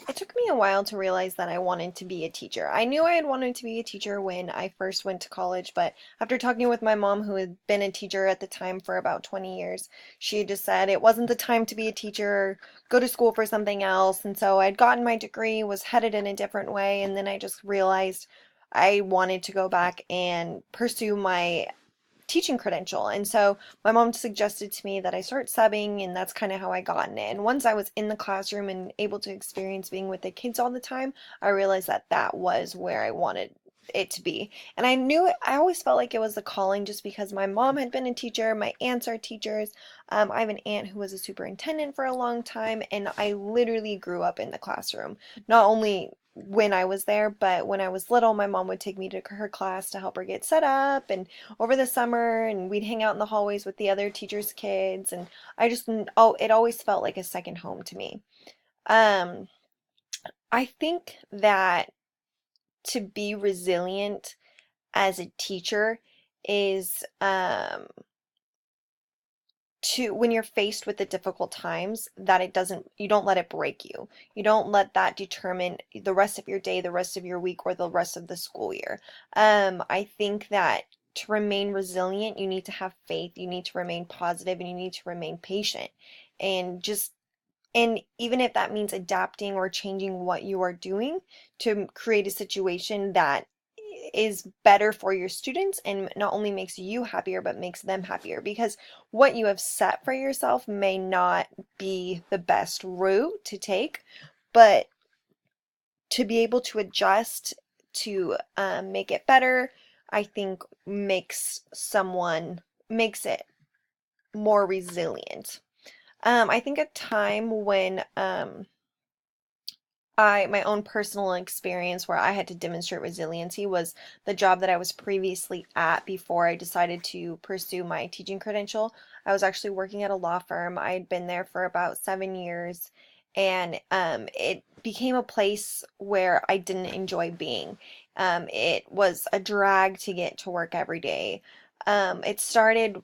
It took me a while to realize that I wanted to be a teacher. I knew I had wanted to be a teacher when I first went to college, but after talking with my mom, who had been a teacher at the time for about 20 years, she just said it wasn't the time to be a teacher, go to school for something else. And so I'd gotten my degree, was headed in a different way, and then I just realized I wanted to go back and pursue my teaching credential. And so my mom suggested to me that I start subbing, and that's kind of how I got in it. And once I was in the classroom and able to experience being with the kids all the time, I realized that that was where I wanted it to be. And I knew it, I always felt like it was a calling just because my mom had been a teacher, my aunts are teachers. I have an aunt who was a superintendent for a long time, and I literally grew up in the classroom. Not only when I was there, but when I was little, my mom would take me to her class to help her get set up and over the summer, and we'd hang out in the hallways with the other teachers' kids, and it always felt like a second home to me. Um, I think that to be resilient as a teacher is to when you're faced with the difficult times, that you don't let it break you. You don't let that determine the rest of your day, the rest of your week, or the rest of the school year. I think that to remain resilient, you need to have faith, you need to remain positive, and you need to remain patient. And just and even if that means adapting or changing what you are doing to create a situation that is better for your students and not only makes you happier, but makes them happier. Because what you have set for yourself may not be the best route to take, but to be able to adjust to make it better, I think makes it more resilient. I think a time when my own personal experience where I had to demonstrate resiliency was the job that I was previously at before I decided to pursue my teaching credential. I was actually working at a law firm. I had been there for about 7 years, and it became a place where I didn't enjoy being. It was a drag to get to work every day. It started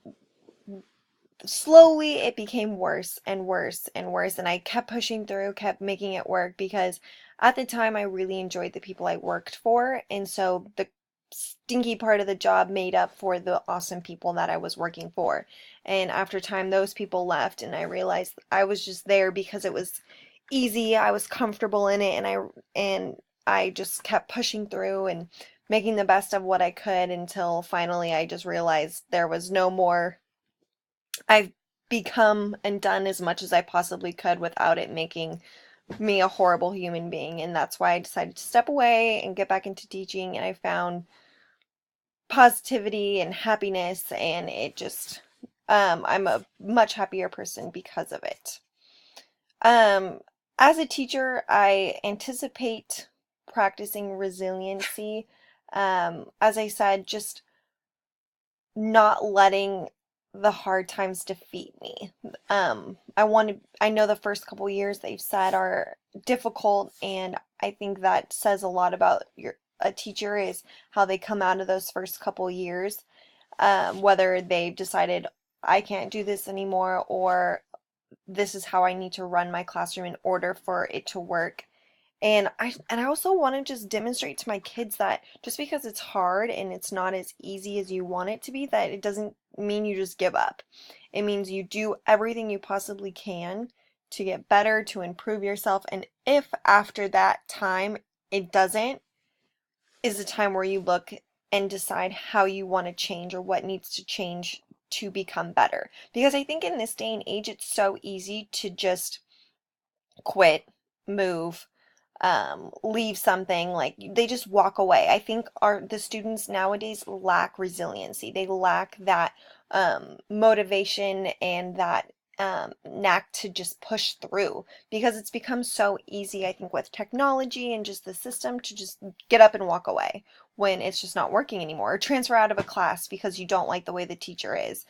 slowly, it became worse and worse and worse, and I kept pushing through, kept making it work because at the time I really enjoyed the people I worked for, and so the stinky part of the job made up for the awesome people that I was working for. And after time, those people left, and I realized I was just there because it was easy, I was comfortable in it, and I just kept pushing through and making the best of what I could until finally I just realized there was no more. I've become and done as much as I possibly could without it making me a horrible human being. And that's why I decided to step away and get back into teaching. And I found positivity and happiness, and I'm a much happier person because of it. Um, as a teacher, I anticipate practicing resiliency. As I said, just not letting the hard times defeat me. I know the first couple years they've said are difficult, and I think that says a lot about a teacher is how they come out of those first couple years, whether they've decided I can't do this anymore or this is how I need to run my classroom in order for it to work. And I also want to just demonstrate to my kids that just because it's hard and it's not as easy as you want it to be, that it doesn't mean you just give up. It means you do everything you possibly can to get better, to improve yourself. And if after that time it doesn't, is the time where you look and decide how you want to change or what needs to change to become better. Because I think in this day and age, it's so easy to just quit, move, leave something, like they just walk away. I think the students nowadays lack resiliency. They lack that motivation and that knack to just push through because it's become so easy, I think, with technology and just the system to just get up and walk away when it's just not working anymore, or transfer out of a class because you don't like the way the teacher is.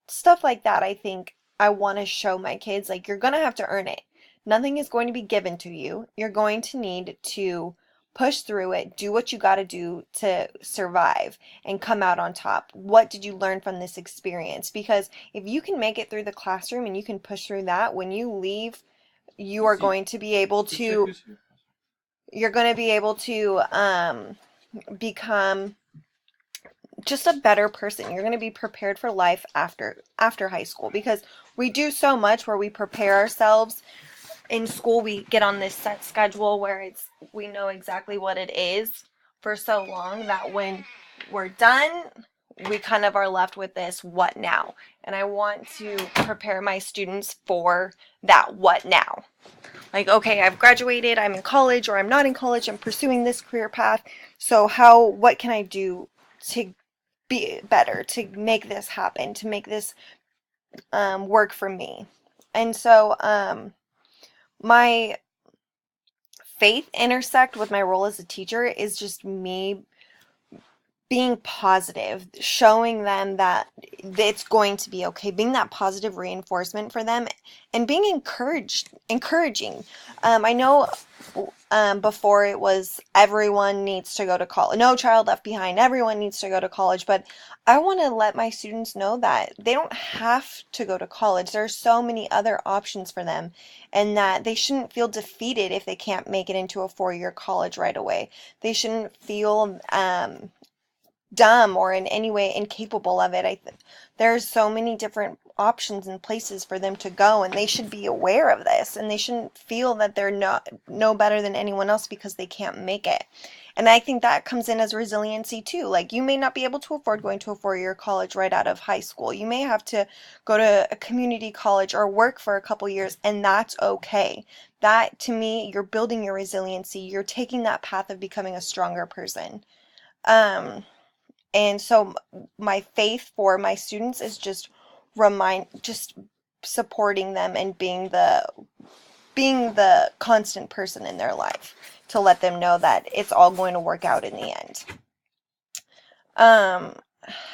Stuff like that, I think I want to show my kids, like, you're gonna have to earn it. Nothing is going to be given to you. You're going to need to push through it, do what you got to do to survive and come out on top. What did you learn from this experience? Because if you can make it through the classroom and you can push through that, when you leave you are going to be able to you're going to be able to become just a better person. You're going to be prepared for life after high school, because we do so much where we prepare ourselves in school. We get on this set schedule where we know exactly what it is for so long that when we're done, we kind of are left with this what now. And I want to prepare my students for that what now. Like, okay, I've graduated, I'm in college, or I'm not in college, I'm pursuing this career path. So what can I do to be better, to make this happen, to make this work for me? And so my faith intersect with my role as a teacher is just me being positive, showing them that it's going to be okay, being that positive reinforcement for them, and being encouraging. I know before it was everyone needs to go to college, no child left behind, everyone needs to go to college, but I want to let my students know that they don't have to go to college. There are so many other options for them, and that they shouldn't feel defeated if they can't make it into a 4-year college right away. They shouldn't feel dumb or in any way incapable of it. There's so many different options and places for them to go, and they should be aware of this, and they shouldn't feel that they're not no better than anyone else because they can't make it. And I think that comes in as resiliency too. Like, you may not be able to afford going to a 4-year college right out of high school. You may have to go to a community college or work for a couple years, and that's okay. That, to me, you're building your resiliency. You're taking that path of becoming a stronger person. And so my faith for my students is just supporting them and being the constant person in their life, to let them know that it's all going to work out in the end.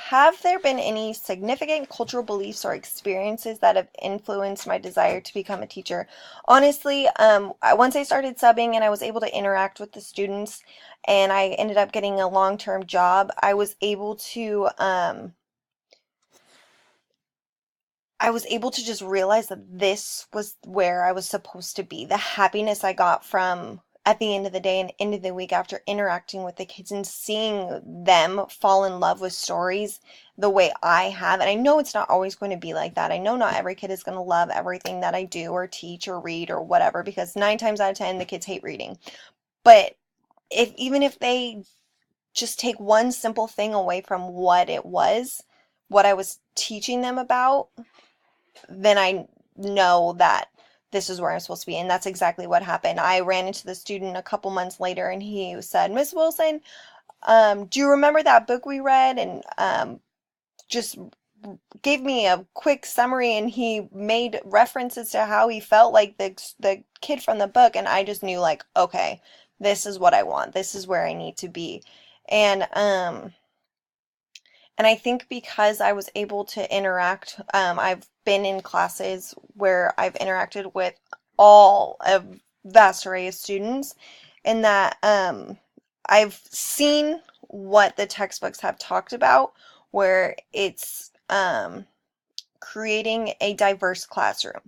Have there been any significant cultural beliefs or experiences that have influenced my desire to become a teacher? Honestly, once I started subbing and I was able to interact with the students, and I ended up getting a long-term job, I was able to just realize that this was where I was supposed to be. The happiness I got from, at the end of the day and end of the week, after interacting with the kids and seeing them fall in love with stories the way I have. And I know it's not always going to be like that. I know not every kid is going to love everything that I do or teach or read or whatever, because 9 times out of 10 the kids hate reading. But even if they just take one simple thing away from what I was teaching them about, then I know that this is where I'm supposed to be. And that's exactly what happened. I ran into the student a couple months later, and he said, "Miss Wilson, do you remember that book we read?" And just gave me a quick summary, and he made references to how he felt like the kid from the book. And I just knew, like, okay, this is what I want. This is where I need to be. And I think because I was able to interact, I've been in classes where I've interacted with a vast array of students, and that I've seen what the textbooks have talked about, where it's creating a diverse classroom,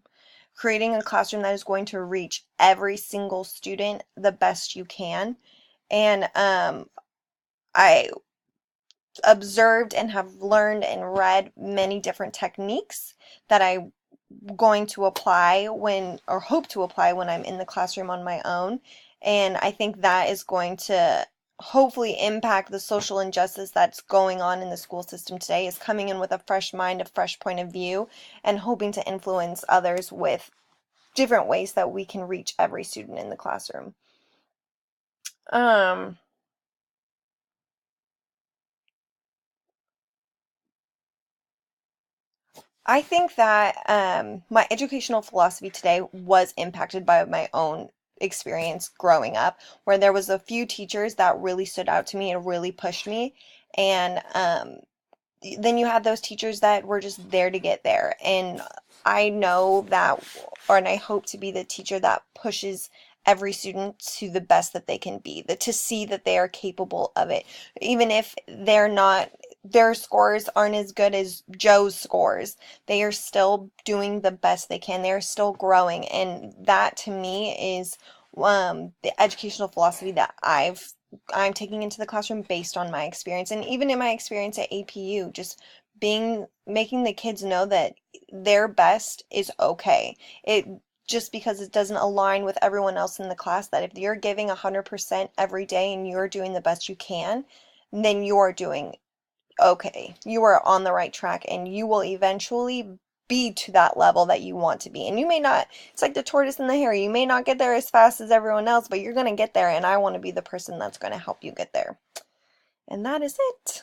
creating a classroom that is going to reach every single student the best you can. And I observed and have learned and read many different techniques that I'm going to apply or hope to apply when I'm in the classroom on my own. And I think that is going to hopefully impact the social injustice that's going on in the school system today, is coming in with a fresh mind, a fresh point of view, and hoping to influence others with different ways that we can reach every student in the classroom. Um, I think that my educational philosophy today was impacted by my own experience growing up, where there was a few teachers that really stood out to me and really pushed me. And then you had those teachers that were just there to get there. And I know that, and I hope to be the teacher that pushes every student to the best that they can be, to see that they are capable of it, even if they're not their scores aren't as good as Joe's scores. They are still doing the best they can. They are still growing, and that to me is the educational philosophy that I'm taking into the classroom based on my experience, and even in my experience at APU, just making the kids know that their best is okay. It just because it doesn't align with everyone else in the class, that if you're giving 100% every day and you're doing the best you can, then you're doing okay. You are on the right track, and you will eventually be to that level that you want to be. And you may not, it's like the tortoise and the hare. You may not get there as fast as everyone else, but you're going to get there, and I want to be the person that's going to help you get there. And that is it.